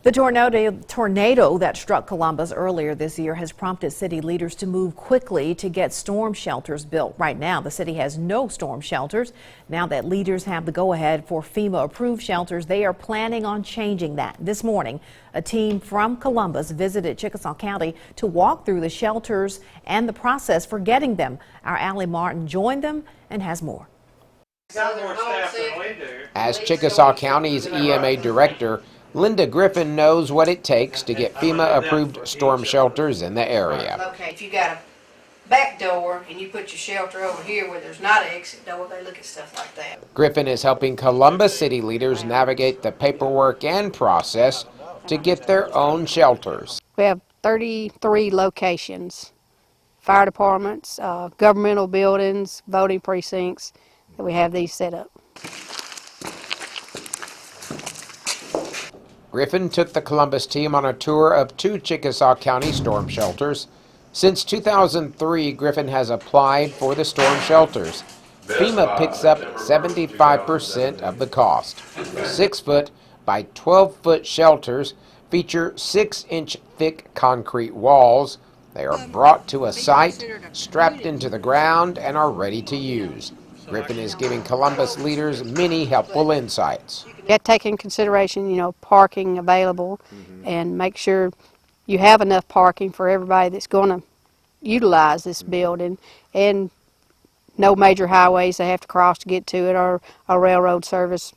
The tornado that struck Columbus earlier this year has prompted city leaders to move quickly to get storm shelters built. Right now, the city has no storm shelters. Now that leaders have the go-ahead for FEMA-approved shelters, they are planning on changing that. This morning, a team from Columbus visited Chickasaw County to walk through the shelters and the process for getting them. Our Allie Martin joined them and has more. As Chickasaw County's EMA director, Linda Griffin knows what it takes to get FEMA-approved storm shelters in the area. Okay, if you got a back door and you put your shelter over here where there's not an exit door, they look at stuff like that. Griffin is helping Columbus city leaders navigate the paperwork and process to get their own shelters. We have 33 locations, fire departments, governmental buildings, voting precincts, that we have these set up. Griffin took the Columbus team on a tour of 2 Chickasaw County storm shelters. Since 2003, Griffin has applied for the storm shelters. FEMA picks up 75% of the cost. 6-foot by 12-foot shelters feature 6-inch thick concrete walls. They are brought to a site, strapped into the ground, and are ready to use. Griffin is giving Columbus leaders many helpful insights. You have to take in consideration, parking available, and make sure you have enough parking for everybody that's going to utilize this building, and no major highways they have to cross to get to it, or a railroad service.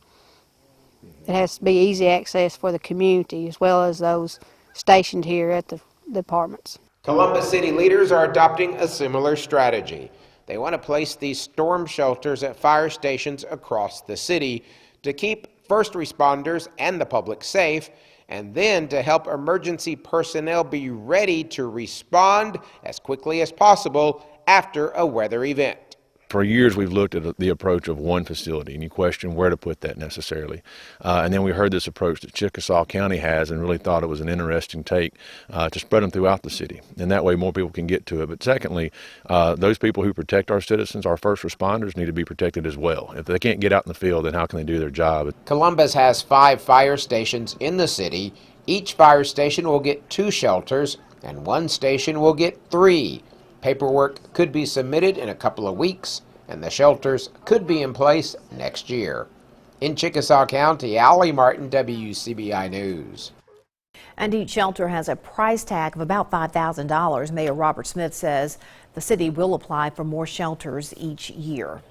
It has to be easy access for the community as well as those stationed here at the departments. Columbus city leaders are adopting a similar strategy. They want to place these storm shelters at fire stations across the city to keep first responders and the public safe, and then to help emergency personnel be ready to respond as quickly as possible after a weather event. For years, we've looked at the approach of one facility, and you question where to put that necessarily. And then we heard this approach that Chickasaw County has and really thought it was an interesting take to spread them throughout the city. And that way more people can get to it. But secondly, those people who protect our citizens, our first responders, need to be protected as well. If they can't get out in the field, then how can they do their job? Columbus has 5 fire stations in the city. Each fire station will get 2 shelters, and 1 station will get 3. Paperwork could be submitted in a couple of weeks, and the shelters could be in place next year. In Chickasaw County, Allie Martin, WCBI News. And each shelter has a price tag of about $5,000. Mayor Robert Smith says the city will apply for more shelters each year.